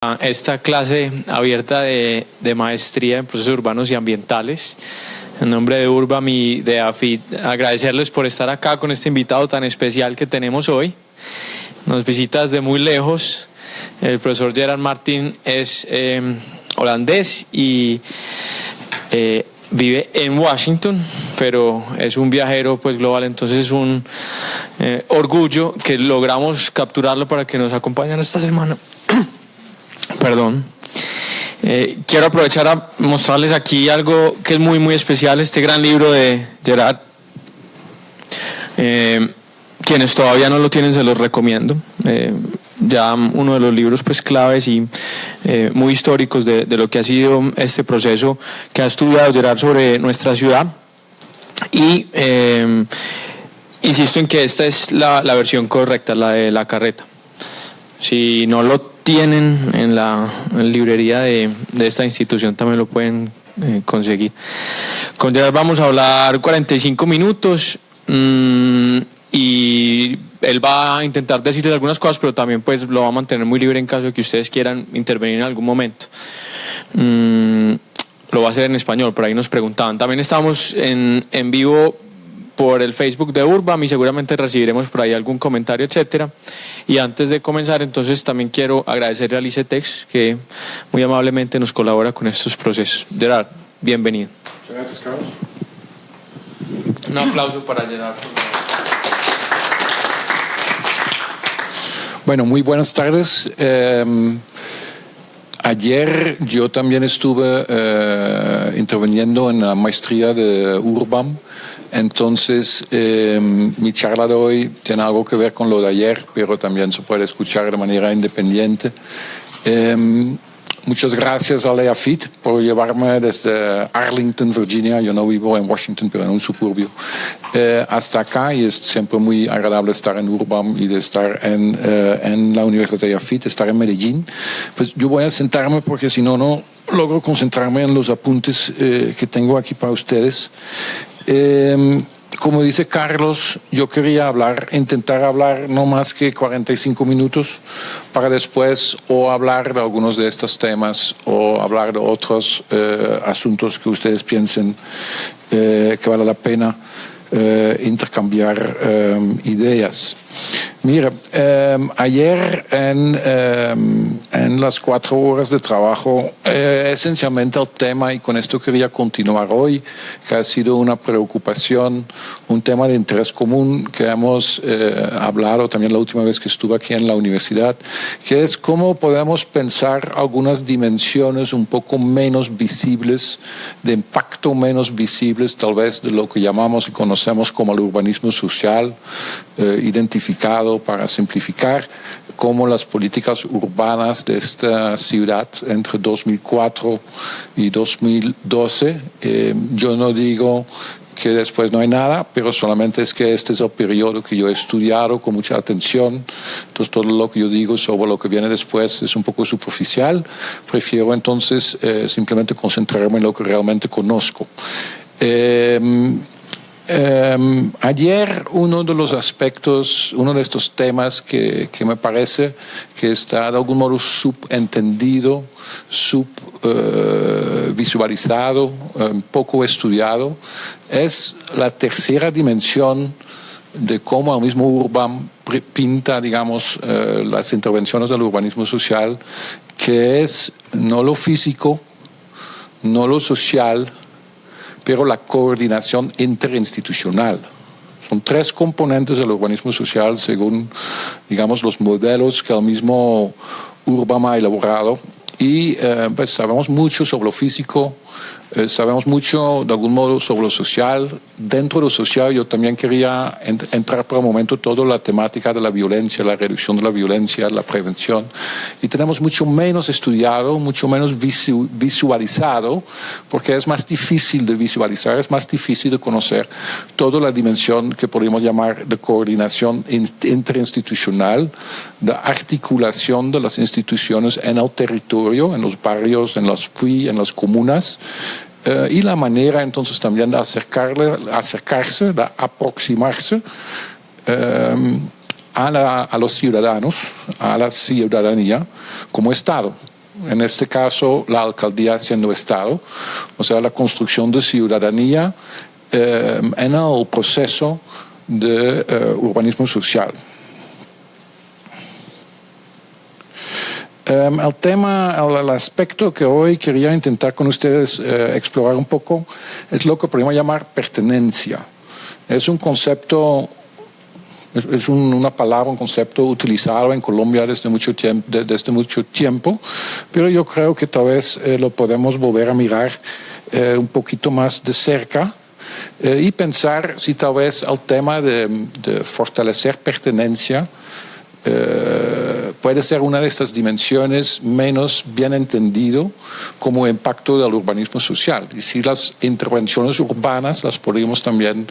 a esta clase abierta de maestría en procesos urbanos y ambientales. En nombre de Urbam y de AFIT, agradecerles por estar acá con este invitado tan especial que tenemos hoy. Nos visita desde muy lejos. El profesor Gerard Martin es holandés y vive en Washington, pero es un viajero pues global, entonces es un orgullo que logramos capturarlo para que nos acompañen esta semana. Perdón. Quiero aprovechar a mostrarles aquí algo que es muy especial, este gran libro de Gerard. Quienes todavía no lo tienen se los recomiendo. Ya uno de los libros pues claves y muy históricos de lo que ha sido este proceso que ha estudiado Gerard sobre nuestra ciudad. Y insisto en que esta es la versión correcta, la de la carreta. Si no lo tienen en la librería de esta institución, también lo pueden conseguir. Con Gerard vamos a hablar 45 minutos y él va a intentar decirles algunas cosas, pero también pues lo va a mantener muy libre en caso de que ustedes quieran intervenir en algún momento. Lo va a hacer en español, por ahí nos preguntaban. También estamos en vivo por el Facebook de Urbam y seguramente recibiremos por ahí algún comentario, etcétera. Y antes de comenzar, entonces también quiero agradecerle a Licetex que muy amablemente nos colabora con estos procesos. Gerard, bienvenido. Muchas gracias, Carlos. Un aplauso para Gerard. Bueno, muy buenas tardes. Ayer yo también estuve interviniendo en la maestría de Urbam. Entonces, mi charla de hoy tiene algo que ver con lo de ayer, pero también se puede escuchar de manera independiente. Muchas gracias a la AFIT por llevarme desde Arlington, Virginia. Yo no vivo en Washington, pero en un suburbio, hasta acá. Y es siempre muy agradable estar en Urbam y de estar en la Universidad de AFIT, estar en Medellín. Pues yo voy a sentarme porque si no, no logro concentrarme en los apuntes que tengo aquí para ustedes. Como dice Carlos, yo quería intentar hablar no más que 45 minutos para después o hablar de algunos de estos temas o hablar de otros asuntos que ustedes piensen que vale la pena intercambiar ideas. Mira, ayer en las 4 horas de trabajo, esencialmente el tema, y con esto quería continuar hoy, que ha sido una preocupación, un tema de interés común que hemos hablado también la última vez que estuve aquí en la universidad, que es cómo podemos pensar algunas dimensiones un poco menos visibles, de impacto menos visibles, tal vez de lo que llamamos y conocemos como el urbanismo social, identificado para simplificar, cómo las políticas urbanas de esta ciudad entre 2004 y 2012, yo no digo que después no hay nada, pero solamente es que este es el periodo que yo he estudiado con mucha atención, entonces todo lo que yo digo sobre lo que viene después es un poco superficial, prefiero entonces simplemente concentrarme en lo que realmente conozco. Ayer uno de los aspectos, uno de estos temas que me parece que está de algún modo subentendido, visualizado, poco estudiado, es la tercera dimensión de cómo el mismo Urbam pinta, digamos, las intervenciones del urbanismo social, que es no lo físico, no lo social, pero la coordinación interinstitucional. Son 3 componentes del urbanismo social según, digamos, los modelos que el mismo Urbam ha elaborado. Y pues sabemos mucho sobre lo físico, sabemos mucho de algún modo sobre lo social. Dentro de lo social yo también quería entrar por un momento toda la temática de la violencia, la reducción de la violencia, la prevención. Y tenemos mucho menos estudiado, mucho menos visualizado, porque es más difícil de visualizar, es más difícil de conocer toda la dimensión que podríamos llamar de coordinación interinstitucional, de articulación de las instituciones en el territorio, en los barrios, en los PUI, en las comunas, y la manera entonces también de acercarse, de aproximarse a los ciudadanos, a la ciudadanía como Estado. en este caso la alcaldía siendo Estado, o sea, la construcción de ciudadanía en el proceso de urbanismo social. El aspecto que hoy quería intentar con ustedes explorar un poco es lo que podemos llamar pertenencia. Es un concepto, una palabra, un concepto utilizado en Colombia desde mucho tiempo, pero yo creo que tal vez lo podemos volver a mirar un poquito más de cerca y pensar si tal vez el tema de fortalecer pertenencia puede ser una de estas dimensiones menos bien entendido como impacto del urbanismo social. Y si las intervenciones urbanas las podríamos también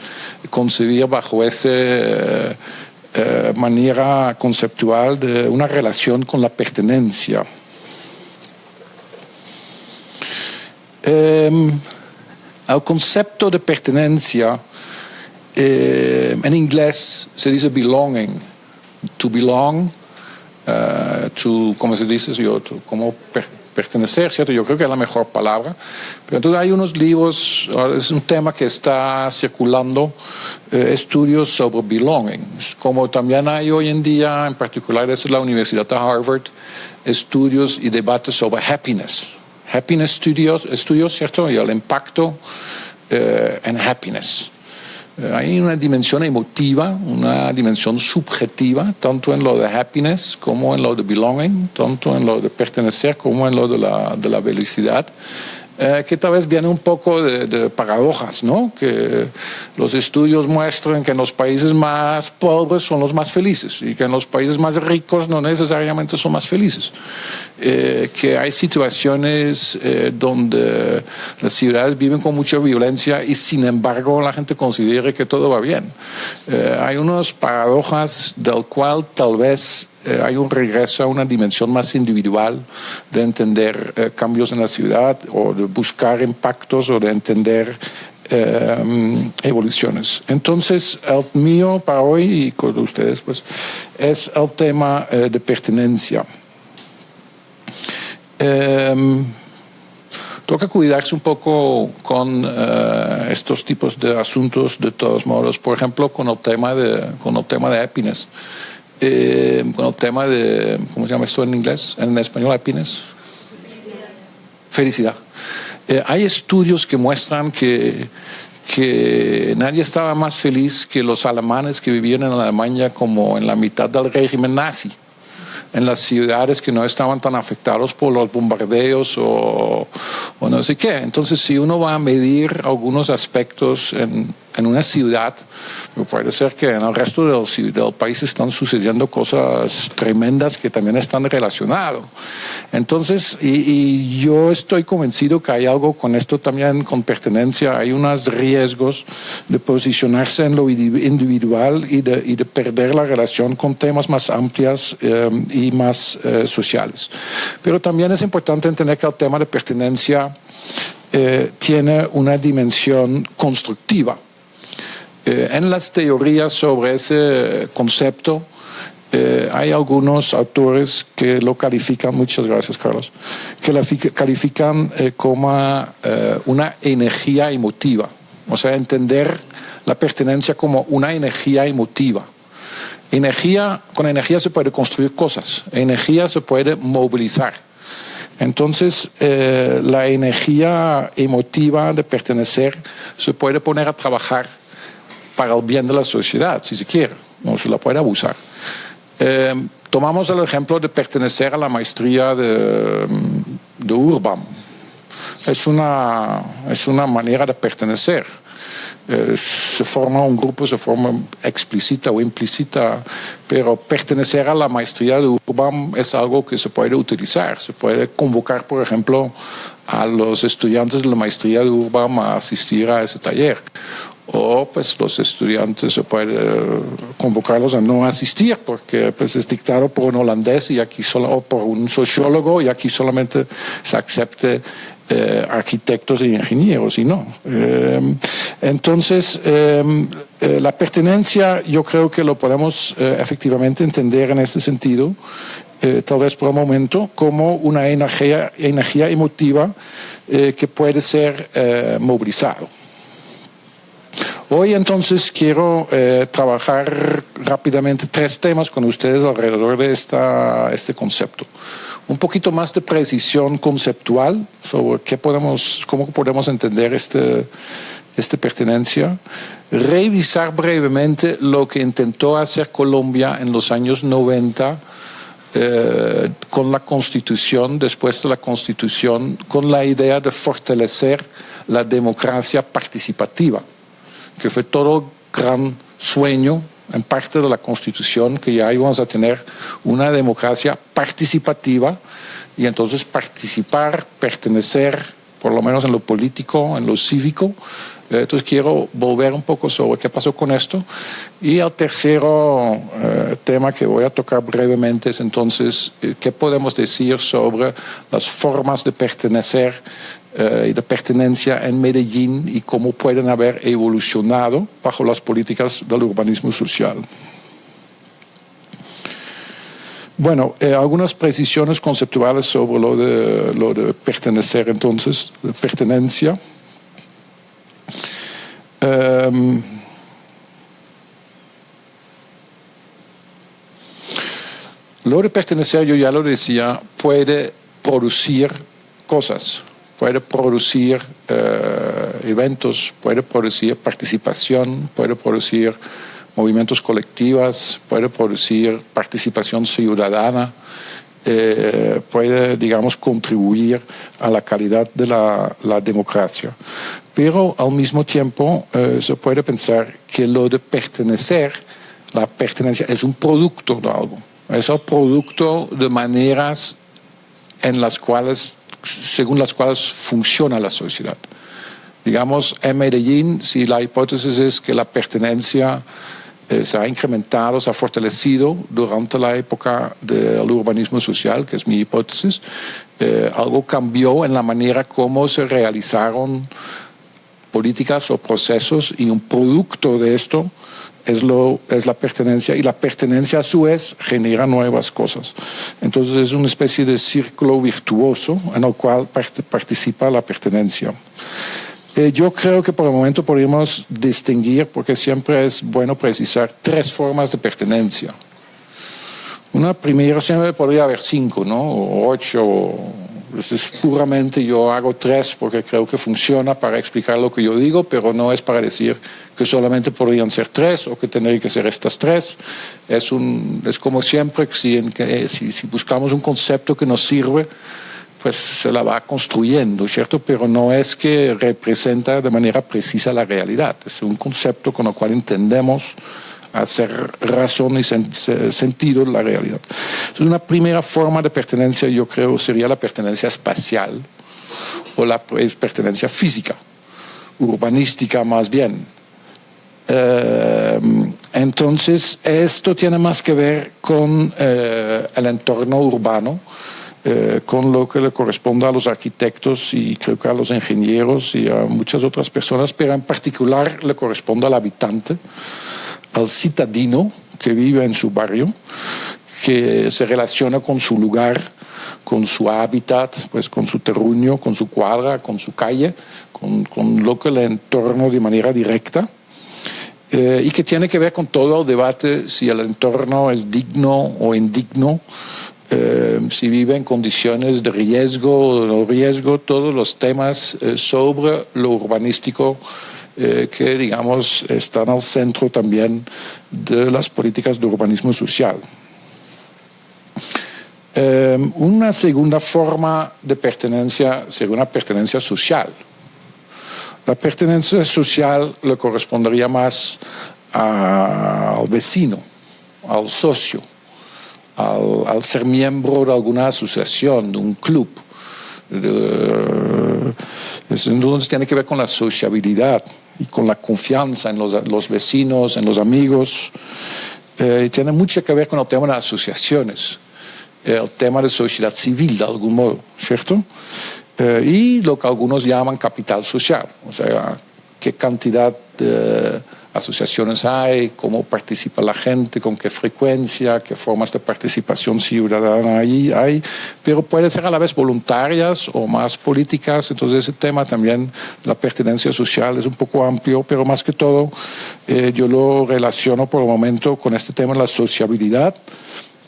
concebir bajo esa manera conceptual de una relación con la pertenencia. El concepto de pertenencia en inglés se dice belonging. To belong, ¿cómo se dice? Como pertenecer, ¿cierto? Yo creo que es la mejor palabra. Pero entonces hay unos libros, es un tema que está circulando, estudios sobre belonging. Como también hay hoy en día, en particular desde la Universidad de Harvard, estudios y debates sobre happiness. Happiness estudios, ¿cierto? Y el impacto en happiness. Hay una dimensión emotiva, una dimensión subjetiva, tanto en lo de happiness como en lo de belonging, tanto en lo de pertenecer como en lo de la felicidad, que tal vez viene un poco de paradojas, ¿no? Que los estudios muestran que en los países más pobres son los más felices y que en los países más ricos no necesariamente son más felices. Que hay situaciones donde las ciudades viven con mucha violencia y sin embargo la gente considera que todo va bien. Hay unas paradojas del cual tal vez hay un regreso a una dimensión más individual de entender cambios en la ciudad o de buscar impactos o de entender evoluciones. Entonces, el mío para hoy y con ustedes pues, es el tema de pertenencia. Toca cuidarse un poco con estos tipos de asuntos de todos modos, por ejemplo, con el tema de happiness. Con el tema de, ¿cómo se llama esto en inglés? En español, happiness. Felicidad. Hay estudios que muestran que nadie estaba más feliz que los alemanes que vivían en Alemania como en la mitad del régimen nazi, en las ciudades que no estaban tan afectados por los bombardeos o no sé qué. Entonces, si uno va a medir algunos aspectos en una ciudad, puede ser que en el resto del país están sucediendo cosas tremendas que también están relacionadas. Entonces, y yo estoy convencido que hay algo con esto también, con pertenencia, hay unos riesgos de posicionarse en lo individual y de perder la relación con temas más amplios y más sociales. Pero también es importante entender que el tema de pertenencia tiene una dimensión constructiva. En las teorías sobre ese concepto hay algunos autores que lo califican, muchas gracias Carlos, que la califican como una energía emotiva, o sea, entender la pertenencia como una energía emotiva. Con energía se puede construir cosas, energía se puede movilizar. Entonces, la energía emotiva de pertenecer se puede poner a trabajar para el bien de la sociedad, si se quiere, no se la puede abusar. Tomamos el ejemplo de pertenecer a la maestría de Urbam. Es una manera de pertenecer. Se forma un grupo, se forma explícita o implícita, pero pertenecer a la maestría de Urbam es algo que se puede utilizar. Se puede convocar, por ejemplo, a los estudiantes de la maestría de Urbam a asistir a ese taller. O pues los estudiantes se puede convocarlos a no asistir porque pues es dictado por un holandés y aquí o por un sociólogo y aquí solamente se acepte arquitectos e ingenieros y no. Entonces, la pertenencia yo creo que lo podemos efectivamente entender en este sentido tal vez por un momento, como una energía emotiva que puede ser movilizado. Hoy entonces quiero trabajar rápidamente 3 temas con ustedes alrededor de este concepto. Un poquito más de precisión conceptual sobre cómo podemos entender esta pertenencia. Revisar brevemente lo que intentó hacer Colombia en los años 90 con la Constitución, después de la Constitución, con la idea de fortalecer la democracia participativa, que fue todo gran sueño en parte de la Constitución, que ya íbamos a tener una democracia participativa y entonces participar, pertenecer, por lo menos en lo político, en lo cívico. Entonces quiero volver un poco sobre qué pasó con esto. Y el tercero tema que voy a tocar brevemente es entonces qué podemos decir sobre las formas de pertenecer y de pertenencia en Medellín y cómo pueden haber evolucionado bajo las políticas del urbanismo social. Bueno, algunas precisiones conceptuales sobre lo de pertenecer entonces, de pertenencia. Lo de pertenecer, yo ya lo decía, puede producir cosas, puede producir eventos, puede producir participación, puede producir movimientos colectivos, puede producir participación ciudadana, puede, digamos, contribuir a la calidad de la democracia. Pero al mismo tiempo se puede pensar que lo de pertenecer, la pertenencia es un producto de algo, es el producto de maneras en las cuales, según las cuales funciona la sociedad. Digamos, en Medellín, si la hipótesis es que la pertenencia se ha incrementado, se ha fortalecido durante la época del urbanismo social, que es mi hipótesis, algo cambió en la manera como se realizaron políticas o procesos y un producto de esto es la pertenencia, y la pertenencia a su vez genera nuevas cosas. Entonces es una especie de círculo virtuoso en el cual participa la pertenencia. Yo creo que por el momento podríamos distinguir, porque siempre es bueno precisar, 3 formas de pertenencia. Una primera, siempre podría haber 5, ¿no? O 8, es puramente yo hago 3 porque creo que funciona para explicar lo que yo digo, pero no es para decir que solamente podrían ser 3 o que tendrían que ser estas 3. Es como siempre, si buscamos un concepto que nos sirve, pues se la va construyendo, ¿cierto? Pero no es que representa de manera precisa la realidad, es un concepto con el cual entendemos hacer razón y sentido de la realidad. Entonces, una primera forma de pertenencia, yo creo, sería la pertenencia espacial o la pertenencia física, urbanística más bien. Entonces, esto tiene más que ver con el entorno urbano, con lo que le corresponde a los arquitectos y creo que a los ingenieros y a muchas otras personas, pero en particular le corresponde al habitante, al citadino que vive en su barrio, que se relaciona con su lugar, con su hábitat, pues con su terruño, con su cuadra, con su calle, con lo que le entorna de manera directa, y que tiene que ver con todo el debate si el entorno es digno o indigno, si vive en condiciones de riesgo o no riesgo, todos los temas sobre lo urbanístico que, digamos, están al centro también de las políticas de urbanismo social. Una segunda forma de pertenencia sería una pertenencia social. La pertenencia social le correspondería más al vecino, al socio, al ser miembro de alguna asociación, de un club. Entonces tiene que ver con la sociabilidad y con la confianza en los vecinos, en los amigos. Tiene mucho que ver con el tema de las asociaciones, el tema de sociedad civil de algún modo, ¿cierto? Y lo que algunos llaman capital social, o sea, qué cantidad de asociaciones hay, cómo participa la gente, con qué frecuencia, qué formas de participación ciudadana hay, pero puede ser a la vez voluntarias o más políticas. Entonces ese tema también, la pertenencia social, es un poco amplio, pero más que todo yo lo relaciono por el momento con este tema de la sociabilidad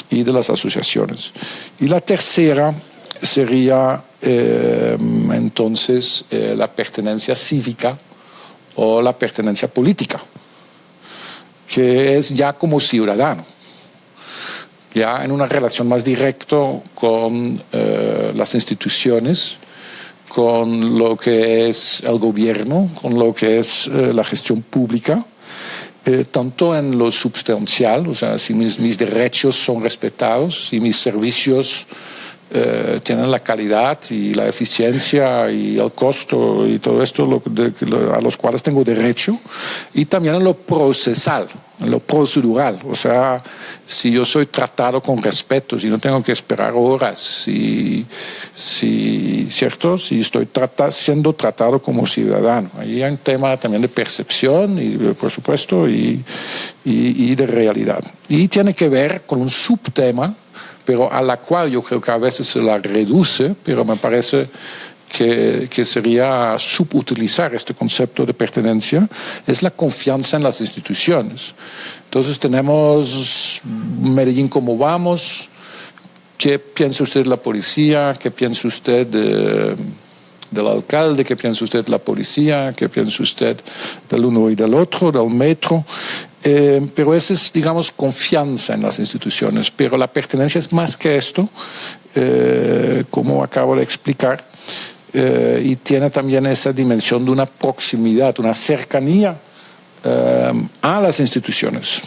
y de las asociaciones. Y la tercera sería entonces la pertenencia cívica o la pertenencia política, que es ya como ciudadano, ya en una relación más directa con las instituciones, con lo que es el gobierno, con lo que es la gestión pública, tanto en lo substancial, o sea, si mis derechos son respetados, si mis servicios tienen la calidad y la eficiencia y el costo y todo esto a los cuales tengo derecho, y también en lo procesal, en lo procedural, o sea, si yo soy tratado con respeto, si no tengo que esperar horas, ¿cierto? Si estoy siendo tratado como ciudadano. Ahí hay un tema también de percepción, y por supuesto, y de realidad. Y tiene que ver con un subtema, pero a la cual yo creo que a veces se la reduce, pero me parece que sería subutilizar este concepto de pertenencia, es la confianza en las instituciones. Entonces tenemos Medellín como vamos. ¿Qué piensa usted de la policía? ¿Qué piensa usted del alcalde? ¿Qué piensa usted de la policía? ¿Qué piensa usted del uno y del otro, del metro? Pero esa es, digamos, confianza en las instituciones. Pero la pertenencia es más que esto, como acabo de explicar, y tiene también esa dimensión de una proximidad, una cercanía a las instituciones.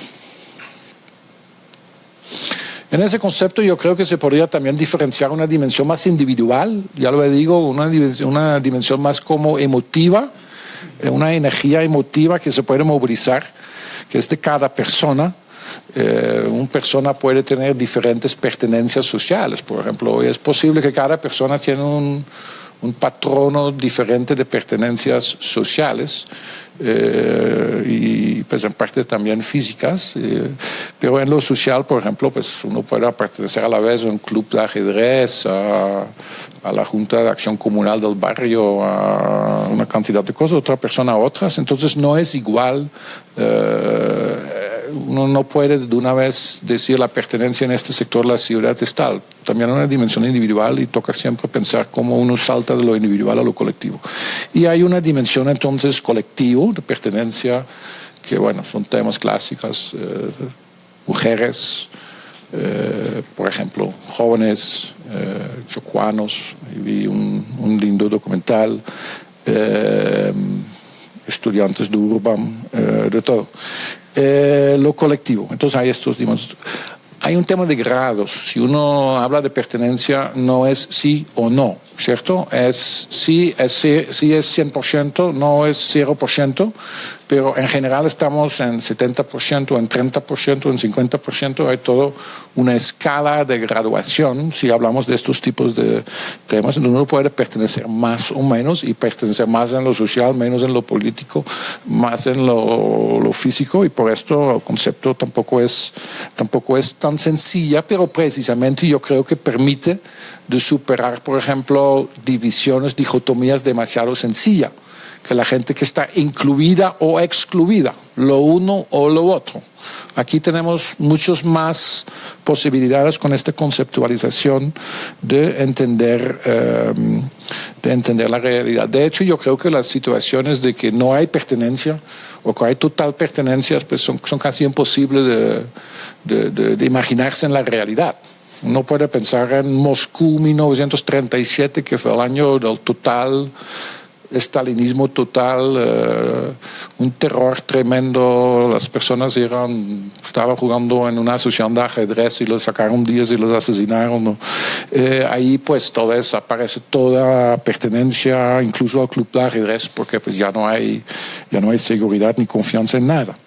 En ese concepto yo creo que se podría también diferenciar una dimensión más individual, ya lo digo, una dimensión más como emotiva, una energía emotiva que se puede movilizar, que es de cada persona. Una persona puede tener diferentes pertenencias sociales, por ejemplo, es posible que cada persona tiene un patrono diferente de pertenencias sociales, y pues en parte también físicas, pero en lo social, por ejemplo, pues uno puede pertenecer a la vez a un club de ajedrez, a la Junta de Acción Comunal del barrio, a una cantidad de cosas, otra persona a otras. Entonces no es igual, uno no puede de una vez decir la pertenencia en este sector de la ciudad es tal. También hay una dimensión individual y toca siempre pensar cómo uno salta de lo individual a lo colectivo. Y hay una dimensión entonces colectivo de pertenencia que, bueno, son temas clásicos, mujeres, por ejemplo, jóvenes, chocuanos. Vi un lindo documental, estudiantes de Urban, de todo. Lo colectivo. Entonces hay estos, digamos, hay un tema de grados. Si uno habla de pertenencia, no es sí o no, ¿cierto? Es sí es 100%, no es 0%, pero en general estamos en 70%, en 30%, en 50%. Hay toda una escala de graduación si hablamos de estos tipos de temas, donde uno puede pertenecer más o menos, y pertenecer más en lo social, menos en lo político, más en lo físico, y por esto el concepto tampoco es tan sencilla, pero precisamente yo creo que permite de superar, por ejemplo, divisiones, dicotomías demasiado sencillas, que la gente que está incluida o excluida, lo uno o lo otro. Aquí tenemos muchas más posibilidades con esta conceptualización de entender la realidad. De hecho, yo creo que las situaciones de que no hay pertenencia o que hay total pertenencia, pues son casi imposibles de imaginarse en la realidad. Uno puede pensar en Moscú 1937, que fue el año del total estalinismo total, un terror tremendo. Las personas estaban jugando en una asociación de ajedrez y los sacaron 10 y los asesinaron, ¿no? Ahí pues aparece toda pertenencia, incluso al club de ajedrez, porque pues ya no hay seguridad ni confianza en nada.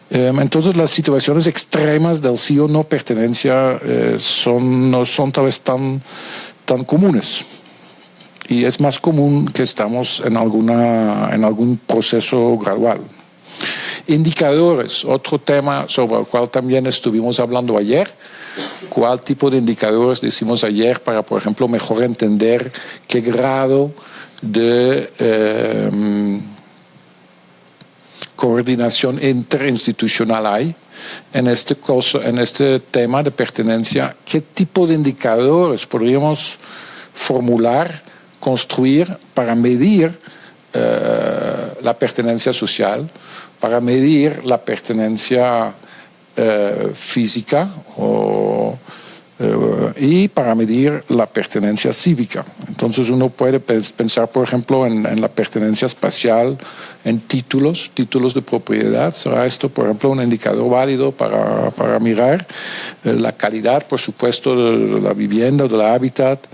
Entonces las situaciones extremas del sí o no pertenencia no son tal vez tan comunes. Y es más común que estamos en algún proceso gradual. Indicadores, otro tema sobre el cual también estuvimos hablando ayer. ¿Cuál tipo de indicadores decimos ayer para, por ejemplo, mejor entender qué grado de coordinación interinstitucional hay en este tema de pertenencia? ¿Qué tipo de indicadores podríamos formular, construir para medir la pertenencia social, para medir la pertenencia física y para medir la pertenencia cívica? Entonces uno puede pensar, por ejemplo, en la pertenencia espacial, en títulos de propiedad. ¿Será esto, por ejemplo, un indicador válido para mirar la calidad, por supuesto, de la vivienda, del hábitat,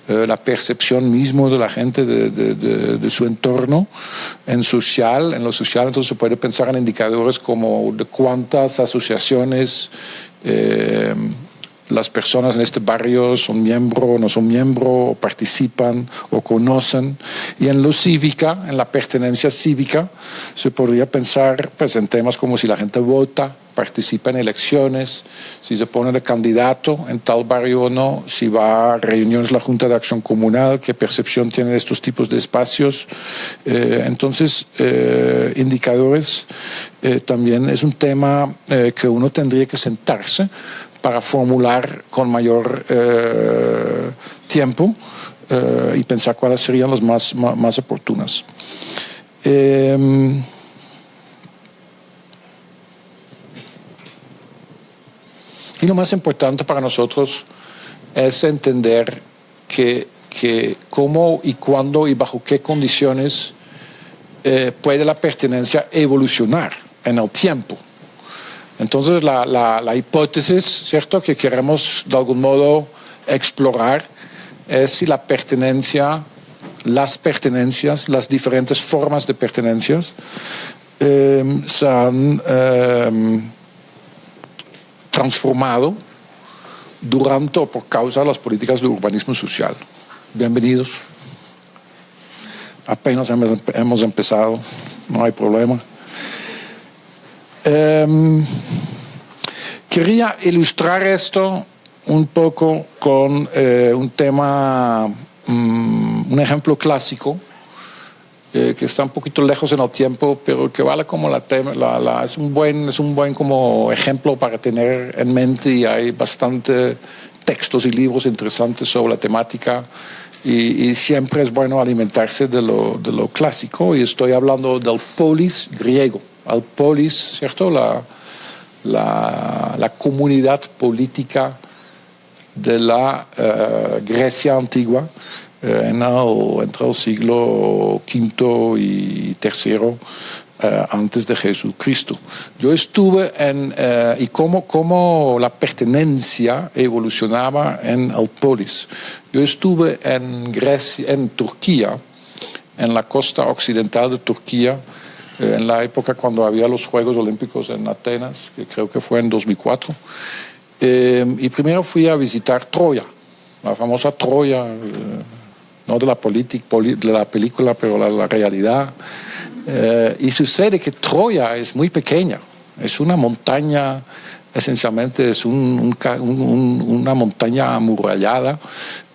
la percepción mismo de la gente de su entorno? En lo social, entonces se puede pensar en indicadores como de cuántas asociaciones las personas en este barrio son miembro, no son miembro, o participan o conocen. Y en lo cívica, en la pertenencia cívica, se podría pensar pues, en temas como si la gente vota, participa en elecciones, si se pone de candidato en tal barrio o no, si va a reuniones de la Junta de Acción Comunal, qué percepción tiene de estos tipos de espacios. Entonces, indicadores también es un tema que uno tendría que sentarse para formular con mayor tiempo y pensar cuáles serían las más oportunas. Y lo más importante para nosotros es entender que cómo y cuándo y bajo qué condiciones puede la pertenencia evolucionar en el tiempo. Entonces la hipótesis, ¿cierto?, que queremos de algún modo explorar es si la pertenencia, las diferentes formas de pertenencias se han transformado durante o por causa de las políticas de urbanismo social. Bienvenidos. Apenas hemos empezado, no hay problema. Quería ilustrar esto un poco con un tema, un ejemplo clásico que está un poquito lejos en el tiempo, pero que vale como es un buen como ejemplo para tener en mente, y hay bastante textos y libros interesantes sobre la temática, y siempre es bueno alimentarse de lo clásico, y estoy hablando del polis griego. Al polis, ¿cierto? La comunidad política de la Grecia antigua entre el siglo V y III antes de Jesucristo. Yo estuve y cómo la pertenencia evolucionaba en el polis. Yo estuve en Turquía, en la costa occidental de Turquía, en la época cuando había los Juegos Olímpicos en Atenas, que creo que fue en 2004. Y primero fui a visitar Troya, la famosa Troya, no de la película, pero la realidad. Y sucede que Troya es muy pequeña, es una montaña, esencialmente es una montaña amurallada,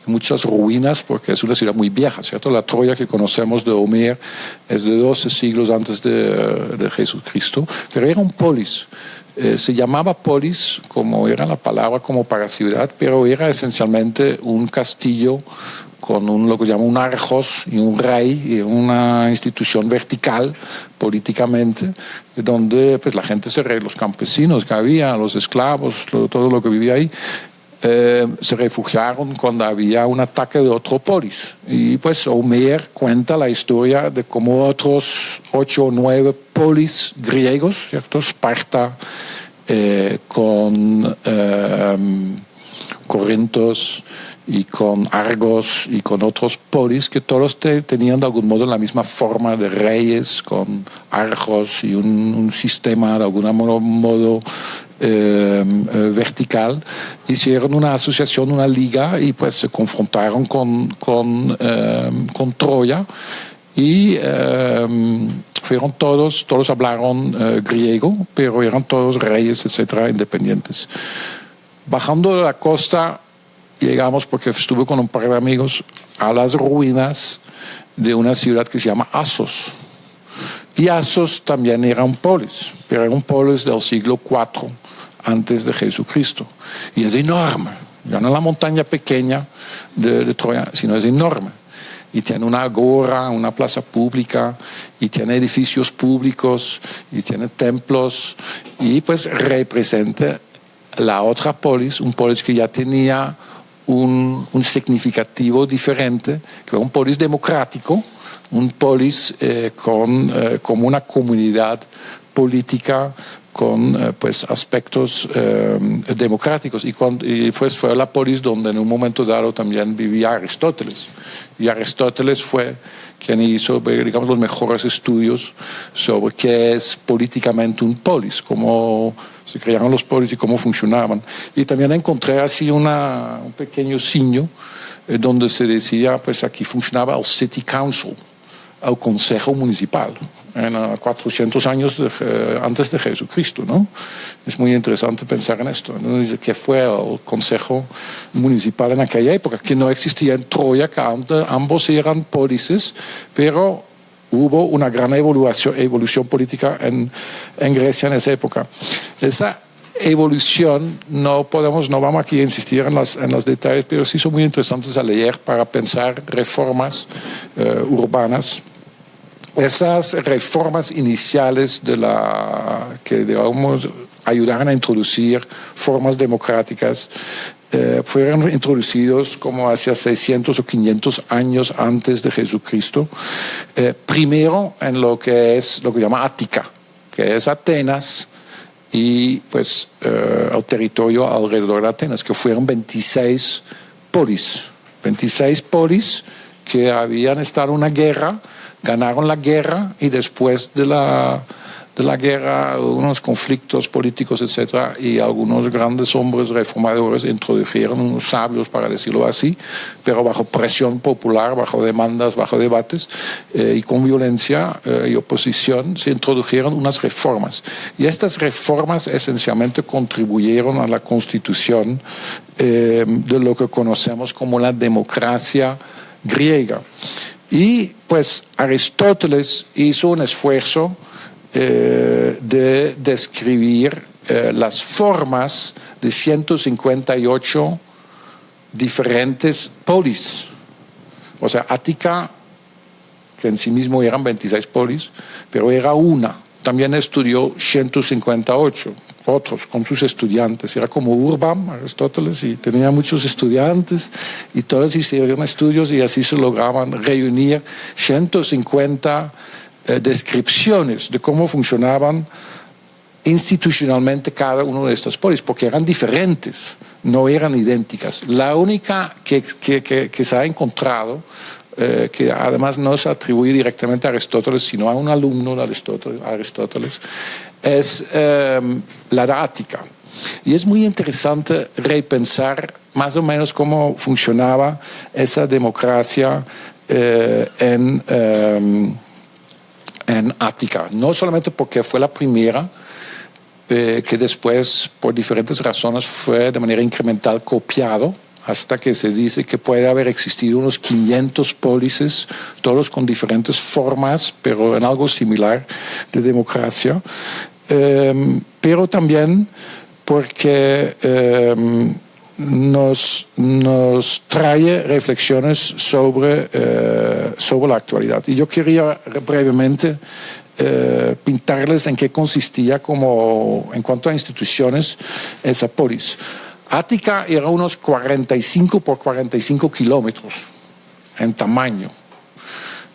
muchas ruinas, porque es una ciudad muy vieja, ¿cierto? La Troya que conocemos de Homer es de 12 siglos antes de Jesucristo, pero era un polis. Se llamaba polis, como era la palabra, como para ciudad, pero era esencialmente un castillo con lo que llama un argos y un rey, y una institución vertical políticamente, donde pues, la gente los campesinos que había, los esclavos, todo lo que vivía ahí, se refugiaron cuando había un ataque de otro polis. Y pues Homer cuenta la historia de cómo otros 8 o 9 polis griegos, ¿cierto? Esparta, con Corintos y con Argos y con otros polis, que todos tenían de algún modo la misma forma de reyes, con Argos y un sistema de algún modo vertical. Hicieron una asociación, una liga, y pues se confrontaron con Troya, y todos hablaron griego, pero eran todos reyes, etcétera, independientes. Bajando de la costa, llegamos, porque estuve con un par de amigos, a las ruinas de una ciudad que se llama Assos. Y Assos también era un polis, pero era un polis del siglo IV antes de Jesucristo. Y es enorme, ya no es la montaña pequeña de Troya, sino es enorme. Y tiene una agora, una plaza pública, y tiene edificios públicos, y tiene templos, y pues representa la otra polis, un polis que ya tenía un significativo diferente, que era un polis democrático, un polis como una comunidad política con pues aspectos democráticos, y pues fue la polis donde en un momento dado también vivía Aristóteles, y Aristóteles fue quien hizo, digamos, los mejores estudios sobre qué es políticamente un polis, cómo se crearon los polis y cómo funcionaban. Y también encontré así un pequeño signo donde se decía, pues aquí funcionaba el City Council, el Consejo Municipal, en 400 años antes de Jesucristo, ¿no? Es muy interesante pensar en esto, ¿no? ¿Qué fue el Consejo Municipal en aquella época? Que no existía en Troya, que ambos eran polises, pero hubo una gran evolución política en Grecia en esa época. Esa evolución, no vamos aquí a insistir en los detalles, pero sí son muy interesantes a leer para pensar reformas urbanas. Esas reformas iniciales que digamos ayudaron a introducir formas democráticas fueron introducidos como hacia 600 o 500 años antes de Jesucristo, primero en lo que llama Ática, que es Atenas, y pues el territorio alrededor de Atenas, que fueron 26 polis que habían estado en una guerra, ganaron la guerra, y después de la guerra, unos conflictos políticos, etcétera, y algunos grandes hombres reformadores introdujeron unos sabios, para decirlo así, pero bajo presión popular, bajo demandas, bajo debates, y con violencia y oposición, se introdujeron unas reformas. Y estas reformas esencialmente contribuyeron a la constitución de lo que conocemos como la democracia griega. Y pues Aristóteles hizo un esfuerzo de describir las formas de 158 diferentes polis. O sea, Ática, que en sí mismo eran 26 polis, pero era una. También estudió 158 otros con sus estudiantes. Era como Urbam, Aristóteles, y tenía muchos estudiantes, y todos hicieron estudios, y así se lograban reunir 150 descripciones de cómo funcionaban institucionalmente cada uno de estos polis, porque eran diferentes, no eran idénticas. La única que se ha encontrado, que además no se atribuye directamente a Aristóteles, sino a un alumno de Aristóteles, es la de Ática. Y es muy interesante repensar más o menos cómo funcionaba esa democracia en Ática, no solamente porque fue la primera, que después por diferentes razones fue de manera incremental copiado, hasta que se dice que puede haber existido unos 500 pólises, todos con diferentes formas, pero en algo similar de democracia, pero también porque nos trae reflexiones sobre la actualidad. Y yo quería brevemente pintarles en qué consistía en cuanto a instituciones esa polis. Ática era unos 45 por 45 kilómetros en tamaño.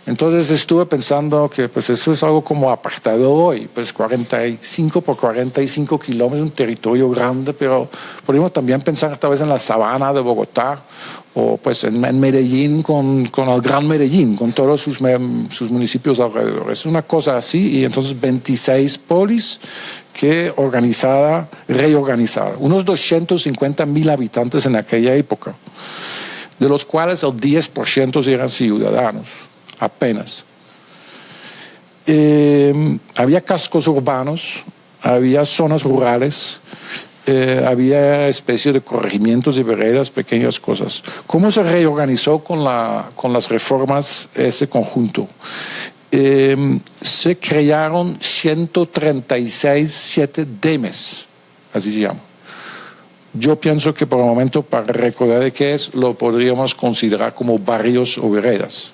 Entonces estuve pensando que pues eso es algo como apartado hoy, pues 45 por 45 kilómetros, un territorio grande, pero podemos también pensar tal vez en la sabana de Bogotá, o pues en Medellín con el Gran Medellín, con todos sus municipios alrededor. Es una cosa así, y entonces 26 polis que reorganizada, unos 250,000 habitantes en aquella época, de los cuales el 10% eran ciudadanos, apenas. había cascos urbanos, había zonas rurales, había especies de corregimientos y veredas, pequeñas cosas. ¿Cómo se reorganizó con las reformas ese conjunto? Se crearon 136 demes, así se llama. Yo pienso que por el momento, para recordar de qué es, lo podríamos considerar como barrios o veredas.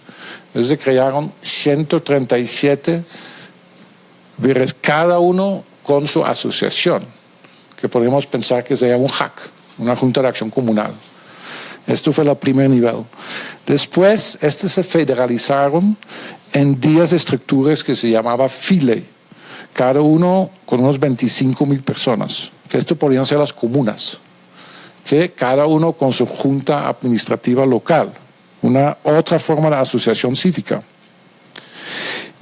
Entonces se crearon 137 veredas, cada uno con su asociación, que podríamos pensar que sería un JAC, una Junta de Acción Comunal. Esto fue el primer nivel. Después, se federalizaron en 10 estructuras que se llamaba FILE, cada uno con unos 25,000 personas, que esto podrían ser las comunas, que cada uno con su junta administrativa local, una otra forma de asociación cívica.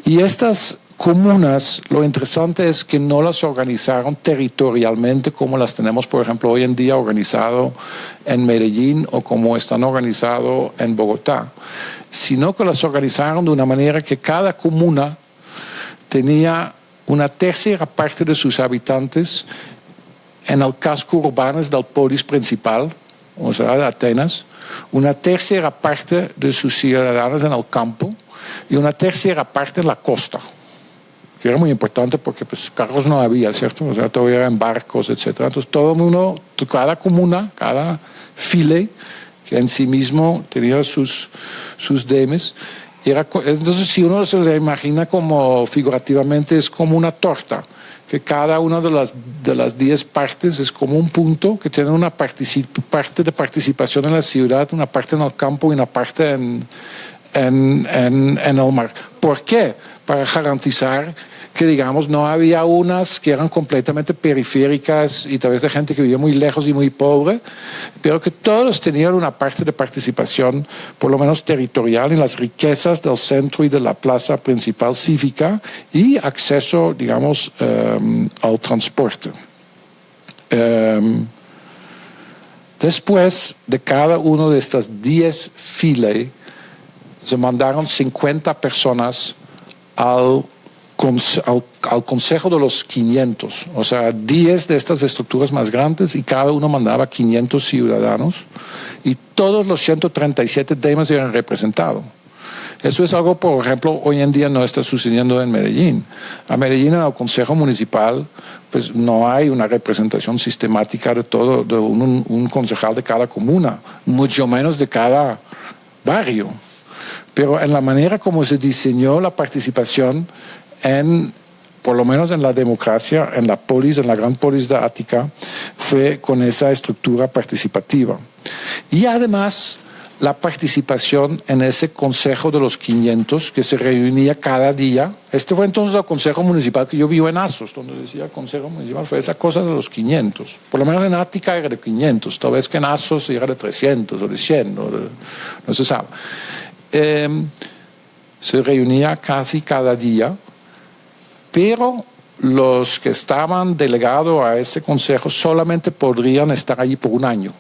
Y estas comunas, lo interesante es que no las organizaron territorialmente como las tenemos, por ejemplo, hoy en día organizado en Medellín o como están organizados en Bogotá, sino que las organizaron de una manera que cada comuna tenía una tercera parte de sus habitantes en el casco urbano del polis principal, o sea, de Atenas, una tercera parte de sus ciudadanos en el campo y una tercera parte en la costa, que era muy importante porque pues, carros no había, ¿cierto? O sea, todo era en barcos, etc. Entonces, todo el mundo, cada comuna, cada file, que en sí mismo tenía sus demes, entonces, si uno se le imagina como figurativamente, es como una torta, que cada una de las 10 partes es como un punto que tiene una parte de participación en la ciudad, una parte en el campo y una parte en el mar. ¿Por qué? Para garantizar que, digamos, no había unas que eran completamente periféricas y tal vez de gente que vivía muy lejos y muy pobre, pero que todos tenían una parte de participación, por lo menos territorial, en las riquezas del centro y de la plaza principal cívica y acceso, digamos, al transporte. Después de cada uno de estas 10 filas, se mandaron 50 personas al Consejo de los 500, o sea, 10 de estas estructuras más grandes y cada uno mandaba 500 ciudadanos y todos los 137 temas eran representados. Eso es algo, por ejemplo, hoy en día no está sucediendo en Medellín. A Medellín, en el Consejo Municipal, pues no hay una representación sistemática de todo, de un concejal de cada comuna, mucho menos de cada barrio. Pero en la manera como se diseñó la participación, por lo menos en la democracia, en la gran polis de Ática, fue con esa estructura participativa. Y además, la participación en ese Consejo de los 500, que se reunía cada día. Este fue entonces el Consejo Municipal que yo vivo en Asos, donde decía Consejo Municipal, fue esa cosa de los 500. Por lo menos en Ática era de 500, tal vez que en Asos era de 300 o de 100, no se sabe. Se reunía casi cada día, pero los que estaban delegados a ese consejo solamente podrían estar allí por un año.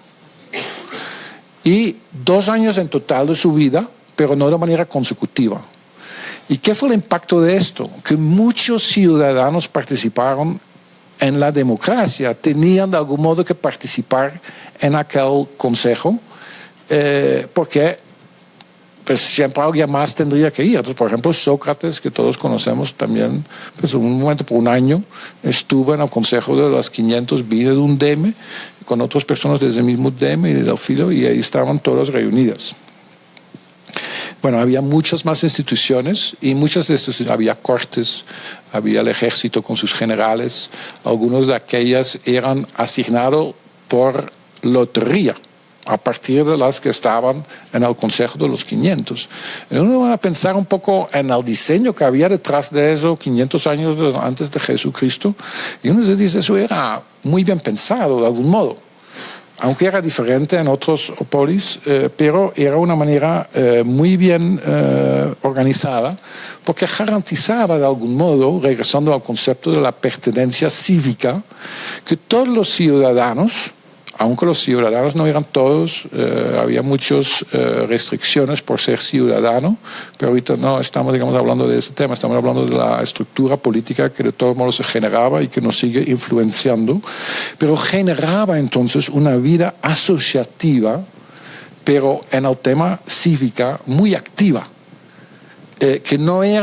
Y 2 años en total de su vida, pero no de manera consecutiva. ¿Y qué fue el impacto de esto? Que muchos ciudadanos participaron en la democracia, tenían de algún modo que participar en aquel consejo, porque pues siempre alguien más tendría que ir. Entonces, por ejemplo, Sócrates, que todos conocemos también, pues en un momento, por un año, estuvo en el Consejo de los 500, vine de un deme, con otras personas desde el mismo deme y de Delfino, y ahí estaban todas reunidas. Bueno, había muchas más instituciones, y muchas de estas, había cortes, había el ejército con sus generales, algunas de aquellas eran asignados por lotería, a partir de las que estaban en el Consejo de los 500. Uno va a pensar un poco en el diseño que había detrás de eso 500 años antes de Jesucristo, y uno se dice, eso era muy bien pensado de algún modo, aunque era diferente en otros polis, pero era una manera muy bien organizada, porque garantizaba de algún modo, regresando al concepto de la pertenencia cívica, que todos los ciudadanos, aunque los ciudadanos no eran todos, había muchas restricciones por ser ciudadano, pero ahorita no estamos, digamos, hablando de ese tema, estamos hablando de la estructura política que de todos modos se generaba y que nos sigue influenciando, pero generaba entonces una vida asociativa, pero en el tema cívica muy activa, que no era